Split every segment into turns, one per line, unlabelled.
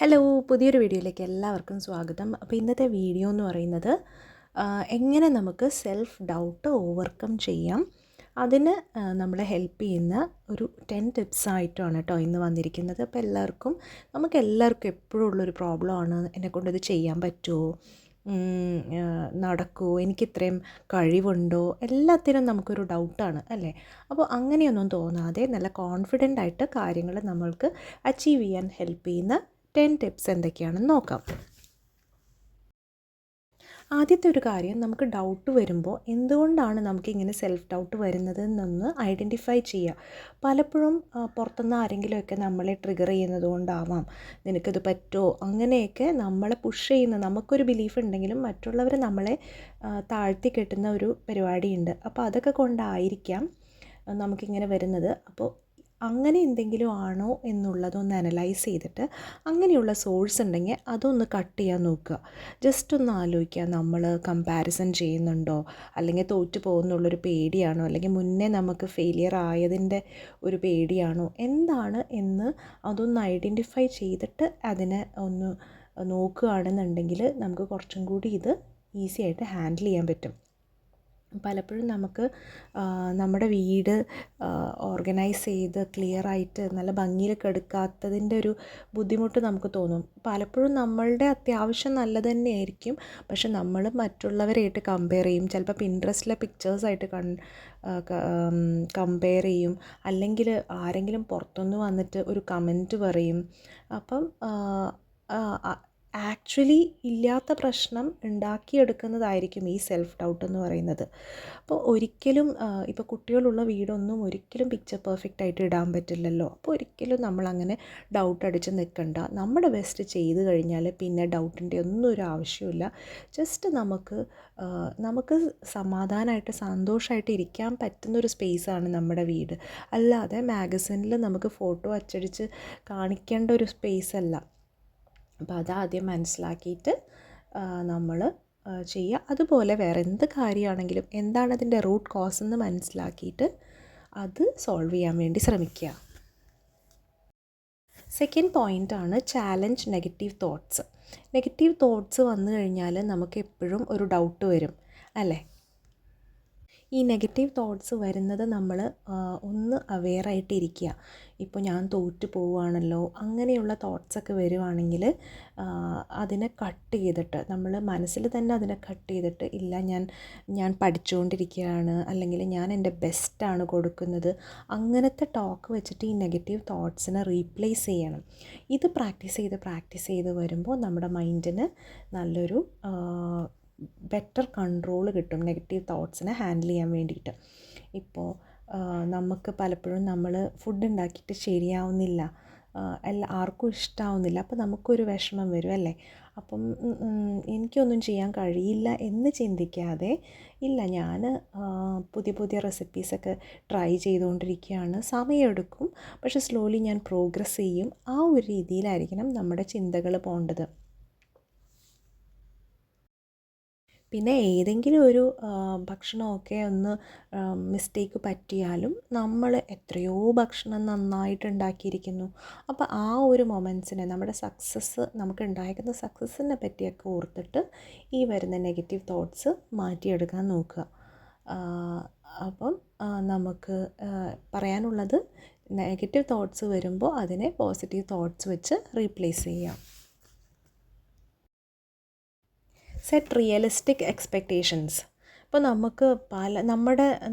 Hello, പുതിയൊരു വീഡിയോയിലേക്ക് എല്ലാവർക്കും സ്വാഗതം. അപ്പോൾ ഇന്നത്തെ വീഡിയോ എന്ന് പറയുന്നത് എങ്ങനെ നമുക്ക് സെൽഫ് ഡൗട്ട് ഓവർകം ചെയ്യാം, അതിന് നമ്മളെ ഹെൽപ്പ് ചെയ്യുന്ന ഒരു 10 ടിപ്സായിട്ടാണ് കേട്ടോ ഇന്ന് വന്നിരിക്കുന്നത്. അപ്പോൾ നമുക്കെല്ലാവർക്കും എപ്പോഴും ഉള്ളൊരു പ്രോബ്ലമാണ്, എന്നെക്കൊണ്ടിത് ചെയ്യാൻ പറ്റുമോ, നടക്കുമോ, എനിക്കിത്രയും കഴിവുണ്ടോ, എല്ലാത്തിനും നമുക്കൊരു ഡൗട്ടാണ് അല്ലേ. അപ്പോൾ അങ്ങനെയൊന്നും തോന്നാതെ നല്ല കോൺഫിഡൻ്റ് ആയിട്ട് കാര്യങ്ങൾ നമ്മൾക്ക് അച്ചീവ് ചെയ്യാൻ ഹെൽപ്പ് ചെയ്യുന്ന 10 ടിപ്സ് എന്തൊക്കെയാണെന്ന് നോക്കാം. ആദ്യത്തെ ഒരു കാര്യം, നമുക്ക് ഡൗട്ട് വരുമ്പോൾ എന്തുകൊണ്ടാണ് നമുക്കിങ്ങനെ സെൽഫ് ഡൗട്ട് വരുന്നത് എന്നൊന്ന് ഐഡൻറ്റിഫൈ ചെയ്യുക. പലപ്പോഴും പുറത്തുനിന്ന് ആരെങ്കിലുമൊക്കെ നമ്മളെ ട്രിഗർ ചെയ്യുന്നത് കൊണ്ടാവാം, നിനക്കിത് പറ്റുമോ, അങ്ങനെയൊക്കെ നമ്മളെ പുഷ് ചെയ്യുന്ന, നമുക്കൊരു ബിലീഫ് ഉണ്ടെങ്കിലും മറ്റുള്ളവർ നമ്മളെ താഴ്ത്തി കെട്ടുന്ന ഒരു പരിപാടിയുണ്ട്. അപ്പോൾ അതൊക്കെ കൊണ്ടായിരിക്കാം നമുക്കിങ്ങനെ വരുന്നത്. അപ്പോൾ അങ്ങനെ എന്തെങ്കിലും ആണോ എന്നുള്ളതൊന്ന് അനലൈസ് ചെയ്തിട്ട് അങ്ങനെയുള്ള സോഴ്സ് ഉണ്ടെങ്കിൽ അതൊന്ന് കട്ട് ചെയ്യാൻ നോക്കുക. ജസ്റ്റ് ഒന്ന് ആലോചിക്കുക, നമ്മൾ കമ്പാരിസൺ ചെയ്യുന്നുണ്ടോ, അല്ലെങ്കിൽ തോറ്റു പോകുന്നുള്ളൊരു പേടിയാണോ, അല്ലെങ്കിൽ മുന്നേ നമുക്ക് ഫെയിലിയർ ആയതിൻ്റെ ഒരു പേടിയാണോ, എന്താണ് എന്ന് അതൊന്ന് ഐഡൻറ്റിഫൈ ചെയ്തിട്ട് അതിനെ ഒന്ന് നോക്കുകയാണെന്നുണ്ടെങ്കിൽ നമുക്ക് കുറച്ചും കൂടി ഇത് ഈസി ആയിട്ട് ഹാൻഡിൽ ചെയ്യാൻ പറ്റും. പലപ്പോഴും നമുക്ക് നമ്മുടെ വീട് ഓർഗനൈസ് ചെയ്ത് ക്ലിയറായിട്ട് നല്ല ഭംഗിയിലൊക്കെ എടുക്കാത്തതിൻ്റെ ഒരു ബുദ്ധിമുട്ട് നമുക്ക് തോന്നും. പലപ്പോഴും നമ്മളുടെ അത്യാവശ്യം നല്ലത് തന്നെയായിരിക്കും, പക്ഷെ നമ്മൾ മറ്റുള്ളവരായിട്ട് കമ്പയർ ചെയ്യും. ചിലപ്പോൾ പിൻട്രസ്റ്റിലെ പിക്ചേഴ്സായിട്ട് കമ്പയർ ചെയ്യും, അല്ലെങ്കിൽ ആരെങ്കിലും പുറത്തുനിന്ന് വന്നിട്ട് ഒരു കമൻറ്റ് പറയും. അപ്പം ആക്ച്വലി ഇല്ലാത്ത പ്രശ്നം ഉണ്ടാക്കിയെടുക്കുന്നതായിരിക്കും ഈ സെൽഫ് ഡൗട്ട് എന്ന് പറയുന്നത്. അപ്പോൾ ഒരിക്കലും ഇപ്പോൾ കുട്ടികളുള്ള വീടൊന്നും ഒരിക്കലും പിക്ചർ പെർഫെക്റ്റ് ആയിട്ട് ഇടാൻ പറ്റില്ലല്ലോ. അപ്പോൾ ഒരിക്കലും നമ്മളങ്ങനെ ഡൗട്ട് അടിച്ച് നിൽക്കണ്ട. നമ്മുടെ ബെസ്റ്റ് ചെയ്ത് കഴിഞ്ഞാൽ പിന്നെ ഡൗട്ടിൻ്റെ ഒന്നും ഒരു ആവശ്യമില്ല. ജസ്റ്റ് നമുക്ക് സമാധാനമായിട്ട് സന്തോഷമായിട്ട് ഇരിക്കാൻ പറ്റുന്നൊരു സ്പേസാണ് നമ്മുടെ വീട്. അല്ലാതെ മാഗസിനിൽ നമുക്ക് ഫോട്ടോ അച്ചടിച്ച് കാണിക്കേണ്ട ഒരു സ്പേസ് അല്ല. അപ്പോൾ അതാദ്യം മനസ്സിലാക്കിയിട്ട് നമ്മൾ ചെയ്യുക. അതുപോലെ വേറെ എന്ത് കാര്യമാണെങ്കിലും എന്താണ് അതിൻ്റെ റൂട്ട് കോസ് എന്ന് മനസ്സിലാക്കിയിട്ട് അത് സോൾവ് ചെയ്യാൻ വേണ്ടി ശ്രമിക്കുക. സെക്കൻഡ് പോയിൻ്റാണ് challenge negative thoughts. Negative thoughts വന്നു കഴിഞ്ഞാൽ നമുക്ക് എപ്പോഴും ഒരു ഡൗട്ട് വരും അല്ലേ. ഈ നെഗറ്റീവ് തോട്ട്സ് വരുന്നത് നമ്മൾ ഒന്ന് അവെയറായിട്ടിരിക്കുക. ഇപ്പോൾ ഞാൻ തോറ്റു പോവുകയാണല്ലോ, അങ്ങനെയുള്ള തോട്ട്സൊക്കെ വരുവാണെങ്കിൽ അതിനെ കട്ട് ചെയ്തിട്ട്, നമ്മൾ മനസ്സിൽ തന്നെ അതിനെ കട്ട് ചെയ്തിട്ട്, ഇല്ല ഞാൻ പഠിച്ചുകൊണ്ടിരിക്കുകയാണ്, അല്ലെങ്കിൽ ഞാൻ എൻ്റെ ബെസ്റ്റാണ് കൊടുക്കുന്നത്, അങ്ങനത്തെ ടോക്ക് വെച്ചിട്ട് ഈ നെഗറ്റീവ് തോട്ട്സിനെ റീപ്ലേസ് ചെയ്യണം. ഇത് പ്രാക്ടീസ് ചെയ്ത് വരുമ്പോൾ നമ്മുടെ മൈൻഡിന് നല്ലൊരു ബെറ്റർ കൺട്രോൾ കിട്ടും നെഗറ്റീവ് തോട്ട്സിനെ ഹാൻഡിൽ ചെയ്യാൻ വേണ്ടിയിട്ട്. ഇപ്പോൾ നമുക്ക് പലപ്പോഴും നമ്മൾ ഫുഡ് ഉണ്ടാക്കിയിട്ട് ശരിയാവുന്നില്ല, ആർക്കും ഇഷ്ടമാവുന്നില്ല, അപ്പോൾ നമുക്കൊരു വിഷമം വരും അല്ലേ. അപ്പം എനിക്കൊന്നും ചെയ്യാൻ കഴിയില്ല എന്ന് ചിന്തിക്കാതെ, ഇല്ല ഞാൻ പുതിയ റെസിപ്പീസൊക്കെ ട്രൈ ചെയ്തുകൊണ്ടിരിക്കുകയാണ്, സമയമെടുക്കും പക്ഷെ സ്ലോലി ഞാൻ പ്രോഗ്രസ് ചെയ്യും, ആ ഒരു രീതിയിലായിരിക്കണം നമ്മുടെ ചിന്തകൾ പോകേണ്ടത്. പിന്നെ ഏതെങ്കിലും ഒരു ഭക്ഷണമൊക്കെ ഒന്ന് മിസ്റ്റേക്ക് പറ്റിയാലും നമ്മൾ എത്രയോ ഭക്ഷണം നന്നായിട്ട് ഉണ്ടാക്കിയിരിക്കുന്നു. അപ്പോൾ ആ ഒരു മൊമെൻറ്റ്സിനെ, നമ്മുടെ നമുക്ക് ഉണ്ടായിരിക്കുന്ന സക്സസ്സിനെ പറ്റിയൊക്കെ ഓർത്തിട്ട് ഈ വരുന്ന നെഗറ്റീവ് തോട്ട്സ് മാറ്റിയെടുക്കാൻ നോക്കുക. അപ്പം നമുക്ക് പറയാനുള്ളത്, നെഗറ്റീവ് തോട്ട്സ് വരുമ്പോൾ അതിനെ പോസിറ്റീവ് തോട്ട്സ് വെച്ച് റീപ്ലേസ് ചെയ്യാം. Set realistic expectations. ഇപ്പോൾ നമുക്ക്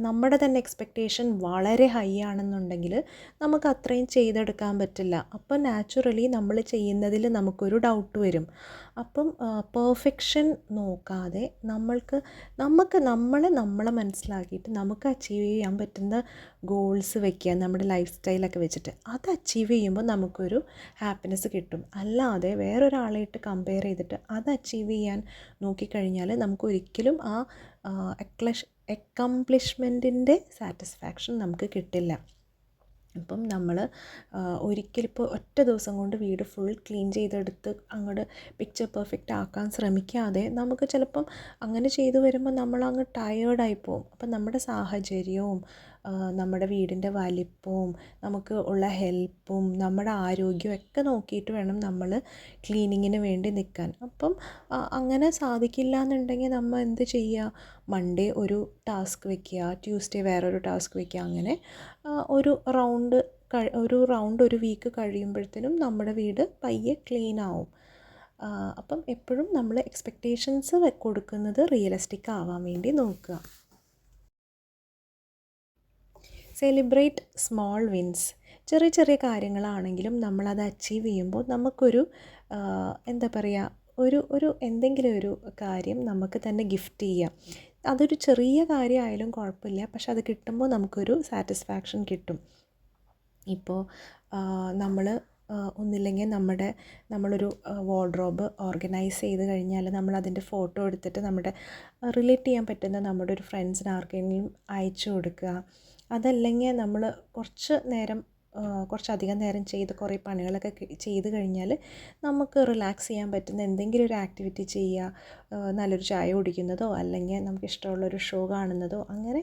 നമ്മുടെ തന്നെ എക്സ്പെക്റ്റേഷൻ വളരെ ഹൈ ആണെന്നുണ്ടെങ്കിൽ നമുക്ക് അത്രയും ചെയ്തെടുക്കാൻ പറ്റില്ല. അപ്പം നാച്ചുറലി നമ്മൾ ചെയ്യുന്നതിൽ നമുക്കൊരു ഡൗട്ട് വരും. അപ്പം പെർഫെക്ഷൻ നോക്കാതെ നമ്മളെ മനസ്സിലാക്കിയിട്ട് നമുക്ക് അച്ചീവ് ചെയ്യാൻ പറ്റുന്ന ഗോൾസ് വയ്ക്കുക, നമ്മുടെ ലൈഫ് സ്റ്റൈലൊക്കെ വെച്ചിട്ട്. അത് അച്ചീവ് ചെയ്യുമ്പോൾ നമുക്കൊരു ഹാപ്പിനെസ് കിട്ടും. അല്ലാതെ വേറൊരാളായിട്ട് കമ്പയർ ചെയ്തിട്ട് അത് അച്ചീവ് ചെയ്യാൻ നോക്കിക്കഴിഞ്ഞാൽ നമുക്കൊരിക്കലും ആ അക്കംപ്ലിഷ്മെൻറ്റിൻ്റെ സാറ്റിസ്ഫാക്ഷൻ നമുക്ക് കിട്ടില്ല. അപ്പം നമ്മൾ ഒരിക്കലിപ്പോൾ ഒറ്റ ദിവസം കൊണ്ട് വീട് ഫുൾ ക്ലീൻ ചെയ്തെടുത്ത് അങ്ങോട്ട് പിക്ചർ പെർഫെക്റ്റ് ആക്കാൻ ശ്രമിക്കാതെ, നമുക്ക് ചിലപ്പം അങ്ങനെ ചെയ്തു വരുമ്പോൾ നമ്മളങ്ങ് ടയേർഡായി പോകും. അപ്പം നമ്മുടെ സാഹചര്യവും നമ്മുടെ വീടിൻ്റെ വലിപ്പവും നമുക്ക് ഉള്ള ഹെൽപ്പും നമ്മുടെ ആരോഗ്യവും ഒക്കെ നോക്കിയിട്ട് വേണം നമ്മൾ ക്ലീനിങ്ങിന് വേണ്ടി നിൽക്കാൻ. അപ്പം അങ്ങനെ സാധിക്കില്ല എന്നുണ്ടെങ്കിൽ നമ്മൾ എന്ത് ചെയ്യുക, മൺഡേ ഒരു ടാസ്ക് വയ്ക്കുക, ട്യൂസ്ഡേ വേറൊരു ടാസ്ക് വയ്ക്കുക, അങ്ങനെ ഒരു റൗണ്ട് ഒരു വീക്ക് കഴിയുമ്പോഴത്തേനും നമ്മുടെ വീട് പയ്യെ ക്ലീൻ ആവും. അപ്പം എപ്പോഴും നമ്മൾ എക്സ്പെക്റ്റേഷൻസ് കൊടുക്കുന്നത് റിയലിസ്റ്റിക് ആവാൻ വേണ്ടി നോക്കുക. Celebrate small wins. ചെറിയ ചെറിയ കാര്യങ്ങളാണെങ്കിലും നമ്മളത് അച്ചീവ് ചെയ്യുമ്പോൾ നമുക്കൊരു എന്താ പറയുക, ഒരു എന്തെങ്കിലും ഒരു കാര്യം നമുക്ക് തന്നെ ഗിഫ്റ്റ് ചെയ്യാം. അതൊരു ചെറിയ കാര്യമായാലും കുഴപ്പമില്ല, പക്ഷെ അത് കിട്ടുമ്പോൾ നമുക്കൊരു സാറ്റിസ്ഫാക്ഷൻ കിട്ടും. ഇപ്പോൾ നമ്മൾ ഒന്നില്ലെങ്കിൽ നമ്മളൊരു വാർഡ്രോബ് ഓർഗനൈസ് ചെയ്ത് കഴിഞ്ഞാൽ നമ്മളതിൻ്റെ ഫോട്ടോ എടുത്തിട്ട് റിലേറ്റ് ചെയ്യാൻ പറ്റുന്ന നമ്മുടെ ഒരു ഫ്രണ്ട്സിന് ആർക്കെങ്കിലും അയച്ചു കൊടുക്കുക. അതല്ലെങ്കിൽ നമ്മൾ കുറച്ചധികം നേരം ചെയ്ത് കുറേ പണികളൊക്കെ ചെയ്ത് കഴിഞ്ഞാൽ നമുക്ക് റിലാക്സ് ചെയ്യാൻ പറ്റുന്ന എന്തെങ്കിലും ഒരു ആക്ടിവിറ്റി ചെയ്യുക. നല്ലൊരു ചായ കുടിക്കുന്നതോ അല്ലെങ്കിൽ നമുക്കിഷ്ടമുള്ളൊരു ഷോ കാണുന്നതോ, അങ്ങനെ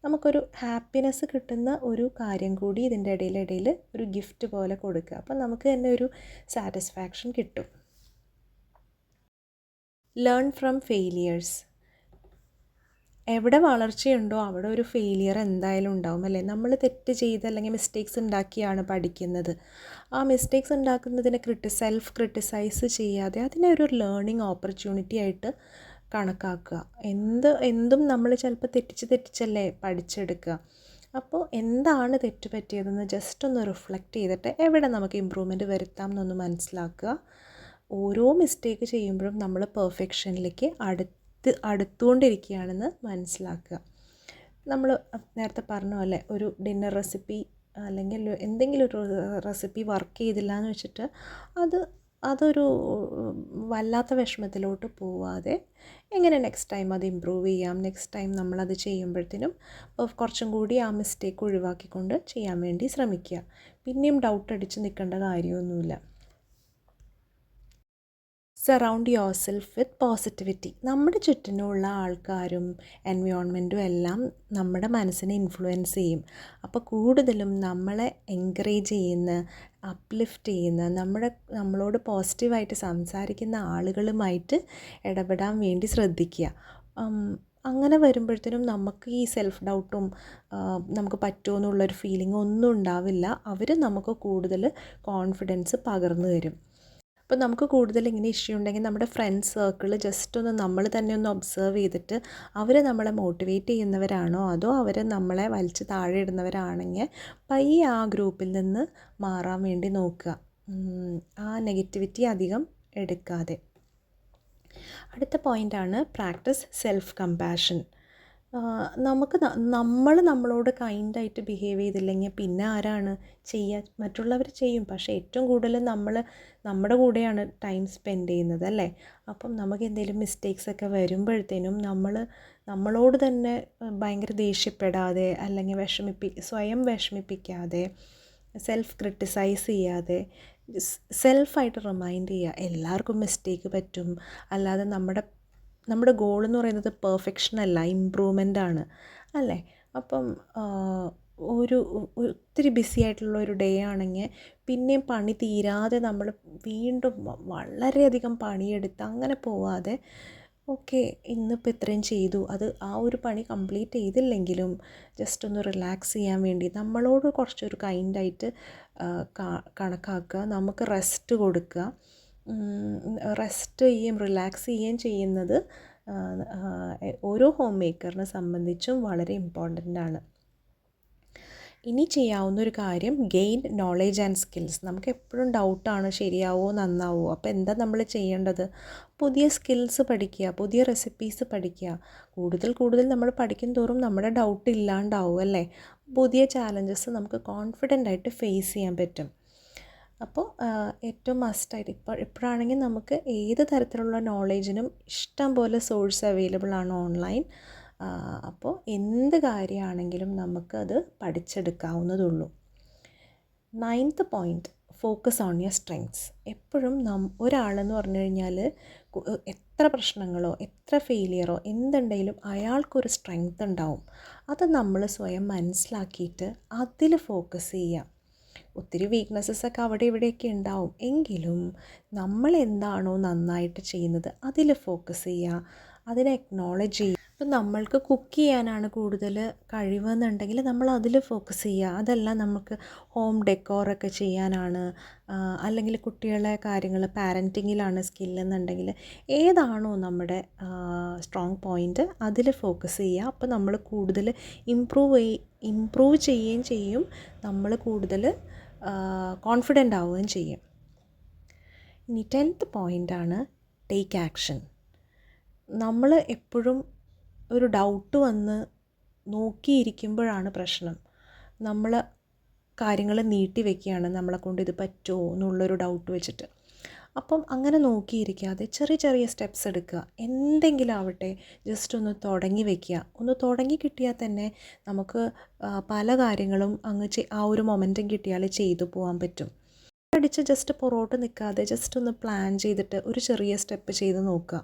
നമുക്കൊരു ഹാപ്പിനെസ് കിട്ടുന്ന ഒരു കാര്യം കൂടി ഇതിൻ്റെ ഇടയിൽ ഒരു ഗിഫ്റ്റ് പോലെ കൊടുക്കുക. അപ്പം നമുക്ക് തന്നെ ഒരു സാറ്റിസ്ഫാക്ഷൻ കിട്ടും. Learn from failures. എവിടെ വളർച്ചയുണ്ടോ അവിടെ ഒരു ഫെയിലിയർ എന്തായാലും ഉണ്ടാവും, അല്ലേ? നമ്മൾ തെറ്റ് ചെയ്ത് അല്ലെങ്കിൽ മിസ്റ്റേക്സ് ഉണ്ടാക്കിയാണ് പഠിക്കുന്നത്. ആ മിസ്റ്റേക്സ് ഉണ്ടാക്കുന്നതിനെ സെൽഫ് ക്രിട്ടിസൈസ് ചെയ്യാതെ അതിനെ ഒരു ലേണിംഗ് ഓപ്പർച്യൂണിറ്റി ആയിട്ട് കണക്കാക്കുക. എന്തും നമ്മൾ ചിലപ്പോൾ തെറ്റിച്ചല്ലേ പഠിച്ചെടുക്കുക. അപ്പോൾ എന്താണ് തെറ്റ് പറ്റിയതെന്ന് ജസ്റ്റ് ഒന്ന് റിഫ്ലക്റ്റ് ചെയ്തിട്ട് എവിടെ നമുക്ക് ഇമ്പ്രൂവ്മെൻറ്റ് വരുത്താം എന്നൊന്ന് മനസ്സിലാക്കുക. ഓരോ മിസ്റ്റേക്ക് ചെയ്യുമ്പോഴും നമ്മൾ പെർഫെക്ഷനിലേക്ക് അടുത്തുകൊണ്ടിരിക്കുകയാണെന്ന് മനസ്സിലാക്കുക. നമ്മൾ നേരത്തെ പറഞ്ഞ പോലെ ഒരു ഡിന്നർ റെസിപ്പി അല്ലെങ്കിൽ എന്തെങ്കിലും ഒരു റെസിപ്പി വർക്ക് ചെയ്തില്ല എന്ന് വെച്ചിട്ട് അതൊരു വല്ലാത്ത വിഷമത്തിലോട്ട് പോവാതെ എങ്ങനെ നെക്സ്റ്റ് ടൈം അത് ഇമ്പ്രൂവ് ചെയ്യാം, നെക്സ്റ്റ് ടൈം നമ്മളത് ചെയ്യുമ്പോഴത്തേനും കുറച്ചും കൂടി ആ മിസ്റ്റേക്ക് ഒഴിവാക്കിക്കൊണ്ട് ചെയ്യാൻ വേണ്ടി ശ്രമിക്കുക. പിന്നെയും ഡൗട്ട് അടിച്ച് നിൽക്കേണ്ട കാര്യമൊന്നുമില്ല. Surround your self with positivity. നമ്മുടെ ചുറ്റിനുമുള്ള ആൾക്കാരും എൻവയോൺമെൻറ്റും എല്ലാം നമ്മുടെ മനസ്സിനെ ഇൻഫ്ലുവൻസ് ചെയ്യും. അപ്പോൾ കൂടുതലും നമ്മളെ എൻകറേജ് ചെയ്യുന്ന, അപ്ലിഫ്റ്റ് ചെയ്യുന്ന, നമ്മളോട് പോസിറ്റീവായിട്ട് സംസാരിക്കുന്ന ആളുകളുമായിട്ട് ഇടപെടാൻ വേണ്ടി ശ്രദ്ധിക്കുക. അങ്ങനെ വരുമ്പോഴത്തേനും നമുക്ക് ഈ സെൽഫ് ഡൗട്ടും നമുക്ക് പറ്റുമോ എന്നുള്ളൊരു ഫീലിംഗ് ഒന്നും ഉണ്ടാവില്ല. അവർ നമുക്ക് കൂടുതൽ കോൺഫിഡൻസ് പകർന്നു തരും. അപ്പോൾ നമുക്ക് കൂടുതൽ ഇങ്ങനെ ഇഷ്യൂ ഉണ്ടെങ്കിൽ നമ്മുടെ ഫ്രണ്ട്സ് സർക്കിൾ ജസ്റ്റ് ഒന്ന് നമ്മൾ തന്നെ ഒന്ന് ഒബ്സർവ് ചെയ്തിട്ട് അവർ നമ്മളെ മോട്ടിവേറ്റ് ചെയ്യുന്നവരാണോ അതോ അവർ നമ്മളെ വലിച്ച് താഴെ ഇടുന്നവരാണെങ്കിൽ പയ്യെ ആ ഗ്രൂപ്പിൽ നിന്ന് മാറാൻ വേണ്ടി നോക്കുക. ആ നെഗറ്റിവിറ്റി അധികം എടുക്കാതെ. അടുത്ത പോയിൻ്റാണ് പ്രാക്ടീസ് സെൽഫ് കമ്പാഷൻ. നമ്മളോട് കൈൻഡായിട്ട് ബിഹേവ് ചെയ്തില്ലെങ്കിൽ പിന്നെ ആരാണ് ചെയ്യുക? മറ്റുള്ളവർ ചെയ്യും, പക്ഷേ ഏറ്റവും കൂടുതൽ നമ്മുടെ കൂടെയാണ് ടൈം സ്പെൻഡ് ചെയ്യുന്നത്, അല്ലേ? അപ്പം നമുക്ക് എന്തെങ്കിലും മിസ്റ്റേക്സൊക്കെ വരുമ്പോഴത്തേനും നമ്മളോട് തന്നെ ഭയങ്കര ദേഷ്യപ്പെടാതെ അല്ലെങ്കിൽ സ്വയം വിഷമിപ്പിക്കാതെ, സെൽഫ് ക്രിട്ടിസൈസ് ചെയ്യാതെ സെൽഫായിട്ട് റിമൈൻഡ് ചെയ്യുക, എല്ലാവർക്കും മിസ്റ്റേക്ക് പറ്റും. അല്ലാതെ നമ്മുടെ ഗോൾ എന്ന് പറയുന്നത് പെർഫെക്ഷൻ അല്ല, ഇമ്പ്രൂവ്മെൻ്റ് ആണ്, അല്ലേ? അപ്പം ഒത്തിരി ബിസി ആയിട്ടുള്ള ഒരു ഡേ ആണെങ്കിൽ പിന്നെയും പണി തീരാതെ നമ്മൾ വീണ്ടും വളരെയധികം പണിയെടുത്ത് അങ്ങനെ പോവാതെ, ഓക്കെ ഇന്നിപ്പോൾ ഇത്രയും ചെയ്തു, അത് ആ ഒരു പണി കംപ്ലീറ്റ് ചെയ്തില്ലെങ്കിലും ജസ്റ്റ് ഒന്ന് റിലാക്സ് ചെയ്യാൻ വേണ്ടി നമ്മളോട് കുറച്ചൊരു കൈൻഡായിട്ട് കണക്കാക്കുക. നമുക്ക് റെസ്റ്റ് കൊടുക്കുക. റെസ്റ്റ് റിലാക്സ് ചെയ്യുകയും ചെയ്യുന്നത് ഓരോ ഹോം മേക്കറിനെ സംബന്ധിച്ചും വളരെ ഇമ്പോർട്ടൻ്റ് ആണ്. ഇനി ചെയ്യാവുന്ന ഒരു കാര്യം ഗെയിൻ നോളേജ് ആൻഡ് സ്കിൽസ്. നമുക്ക് എപ്പോഴും ഡൗട്ടാണ്, ശരിയാവോ നന്നാവോ. അപ്പോൾ എന്താ നമ്മൾ ചെയ്യേണ്ടത്? പുതിയ സ്കിൽസ് പഠിക്കുക, പുതിയ റെസിപ്പീസ് പഠിക്കുക. കൂടുതൽ നമ്മൾ പഠിക്കും തോറും നമ്മുടെ ഡൗട്ട് ഇല്ലാണ്ടാവും, അല്ലേ? പുതിയ ചാലഞ്ചസ് നമുക്ക് കോൺഫിഡൻ്റ് ആയിട്ട് ഫേസ് ചെയ്യാൻ പറ്റും. അപ്പോൾ ഏറ്റവും മസ്റ്റായിട്ട് ഇപ്പോഴാണെങ്കിൽ നമുക്ക് ഏത് തരത്തിലുള്ള നോളേജിനും ഇഷ്ടം പോലെ സോഴ്സ് അവൈലബിൾ ആണ് ഓൺലൈൻ. അപ്പോൾ എന്ത് കാര്യമാണെങ്കിലും നമുക്കത് പഠിച്ചെടുക്കാവുന്നതുള്ളൂ. 9th point, focus on your strengths. എപ്പോഴും ഒരാളെന്ന് പറഞ്ഞു കഴിഞ്ഞാൽ എത്ര പ്രശ്നങ്ങളോ എത്ര ഫെയിലിയറോ എന്തുണ്ടെങ്കിലും അയാൾക്കൊരു സ്ട്രെങ്ത് ഉണ്ടാവും. അത് നമ്മൾ സ്വയം മനസ്സിലാക്കിയിട്ട് അതിൽ ഫോക്കസ് ചെയ്യുക. ഒത്തിരി വീക്ക്നെസ്സൊക്കെ അവിടെ ഇവിടെയൊക്കെ ഉണ്ടാവും, എങ്കിലും നമ്മൾ എന്താണോ നന്നായിട്ട് ചെയ്യുന്നത് അതിൽ ഫോക്കസ് ചെയ്യുക, അതിനെ അക്നോളജ് ചെയ്യുക. ഇപ്പം നമ്മൾക്ക് കുക്ക് ചെയ്യാനാണ് കൂടുതൽ കഴിവെന്നുണ്ടെങ്കിൽ നമ്മൾ അതിൽ ഫോക്കസ് ചെയ്യുക. അതല്ല നമുക്ക് ഹോം ഡെക്കോറൊക്കെ ചെയ്യാനാണ്, അല്ലെങ്കിൽ കുട്ടികളെ കാര്യങ്ങൾ പാരൻറ്റിങ്ങിലാണ് സ്കില്ലെന്നുണ്ടെങ്കിൽ ഏതാണോ നമ്മുടെ സ്ട്രോങ് പോയിൻ്റ് അതിൽ ഫോക്കസ് ചെയ്യുക. അപ്പോൾ നമ്മൾ കൂടുതൽ ഇമ്പ്രൂവ് ചെയ്യുകയും ചെയ്യും, നമ്മൾ കൂടുതൽ കോൺഫിഡൻ്റ് ആവുകയും ചെയ്യും. ഇനി 10th പോയിൻ്റാണ് ടേക്ക് ആക്ഷൻ. നമ്മൾ എപ്പോഴും ഒരു ഡൗട്ട് വന്ന് നോക്കിയിരിക്കുമ്പോഴാണ് പ്രശ്നം. നമ്മൾ കാര്യങ്ങൾ നീട്ടി വയ്ക്കുകയാണ്, നമ്മളെ കൊണ്ട് ഇത് പറ്റുമോ എന്നുള്ളൊരു ഡൗട്ട് വെച്ചിട്ട്. അപ്പം അങ്ങനെ നോക്കിയിരിക്കാതെ ചെറിയ ചെറിയ സ്റ്റെപ്സ് എടുക്കുക. എന്തെങ്കിലും ആവട്ടെ, ജസ്റ്റ് ഒന്ന് തുടങ്ങി വയ്ക്കുക. ഒന്ന് തുടങ്ങി കിട്ടിയാൽ തന്നെ നമുക്ക് പല കാര്യങ്ങളും ആ ഒരു മൊമെൻറ്റം കിട്ടിയാൽ ചെയ്തു പോകാൻ പറ്റും. അടിച്ച് ജസ്റ്റ് പുറകോട്ട് നിൽക്കാതെ ജസ്റ്റ് ഒന്ന് പ്ലാൻ ചെയ്തിട്ട് ഒരു ചെറിയ സ്റ്റെപ്പ് ചെയ്ത് നോക്കുക.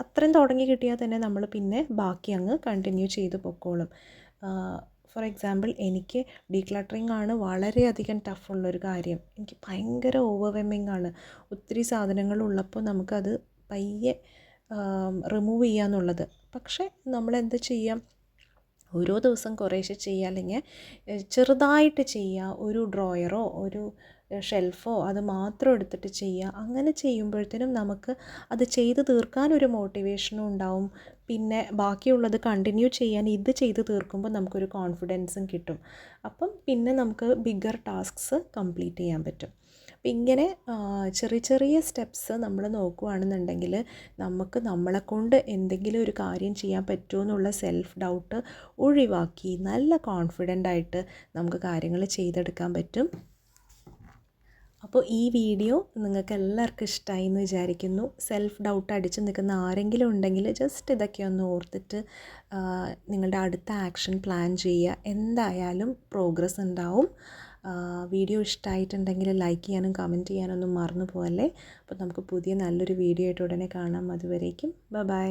അത്രയും തുടങ്ങി കിട്ടിയാൽ തന്നെ നമ്മൾ പിന്നെ ബാക്കി അങ്ങ് കണ്ടിന്യൂ ചെയ്ത് പൊക്കോളും. ഫോർ എക്സാമ്പിൾ, എനിക്ക് ഡീക്ലട്ടറിങ് ആണ് വളരെയധികം ടഫുള്ളൊരു കാര്യം. എനിക്ക് ഭയങ്കര ഓവർവെൽമിംഗ് ആണ്. ഒത്തിരി സാധനങ്ങളുള്ളപ്പോൾ നമുക്കത് പയ്യെ റിമൂവ് ചെയ്യാന്നുള്ളത്. പക്ഷേ നമ്മളെന്ത് ചെയ്യാം, ഓരോ ദിവസം കുറേശ്ശെ ചെയ്യുക, അല്ലെങ്കിൽ ചെറുതായിട്ട് ചെയ്യുക. ഒരു ഡ്രോയറോ ഒരു ഷെൽഫോ അത് മാത്രം എടുത്തിട്ട് ചെയ്യുക. അങ്ങനെ ചെയ്യുമ്പോഴത്തേനും നമുക്ക് അത് ചെയ്ത് തീർക്കാനൊരു മോട്ടിവേഷനും ഉണ്ടാവും. പിന്നെ ബാക്കിയുള്ളത് കണ്ടിന്യൂ ചെയ്യാൻ ഇത് ചെയ്ത് തീർക്കുമ്പോൾ നമുക്കൊരു കോൺഫിഡൻസും കിട്ടും. അപ്പം പിന്നെ നമുക്ക് ബിഗ്ഗർ ടാസ്ക്സ് കംപ്ലീറ്റ് ചെയ്യാൻ പറ്റും. അപ്പം ഇങ്ങനെ ചെറിയ ചെറിയ സ്റ്റെപ്സ് നമ്മൾ നോക്കുകയാണെന്നുണ്ടെങ്കിൽ നമുക്ക് നമ്മളെക്കൊണ്ട് എന്തെങ്കിലും ഒരു കാര്യം ചെയ്യാൻ പറ്റുമോ എന്നുള്ള സെൽഫ് ഡൗട്ട് ഒഴിവാക്കി നല്ല കോൺഫിഡൻ്റ് ആയിട്ട് നമുക്ക് കാര്യങ്ങൾ ചെയ്തെടുക്കാൻ പറ്റും. അപ്പോൾ ഈ വീഡിയോ നിങ്ങൾക്ക് എല്ലാവർക്കും ഇഷ്ടമായി എന്ന് വിചാരിക്കുന്നു. സെൽഫ് ഡൗട്ട് അടിച്ച് നിൽക്കുന്ന ആരെങ്കിലും ഉണ്ടെങ്കിൽ ജസ്റ്റ് ഇതൊക്കെ ഒന്ന് ഓർത്തിട്ട് നിങ്ങളുടെ അടുത്ത ആക്ഷൻ പ്ലാൻ ചെയ്യുക. എന്തായാലും പ്രോഗ്രസ് ഉണ്ടാവും. വീഡിയോ ഇഷ്ടമായിട്ടുണ്ടെങ്കിൽ ലൈക്ക് ചെയ്യാനും കമൻറ്റ് ചെയ്യാനൊന്നും മറന്നു പോകല്ലേ. അപ്പോൾ നമുക്ക് പുതിയ നല്ലൊരു വീഡിയോ ആയിട്ട് ഉടനെ കാണാം. അതുവരേക്കും ബൈ.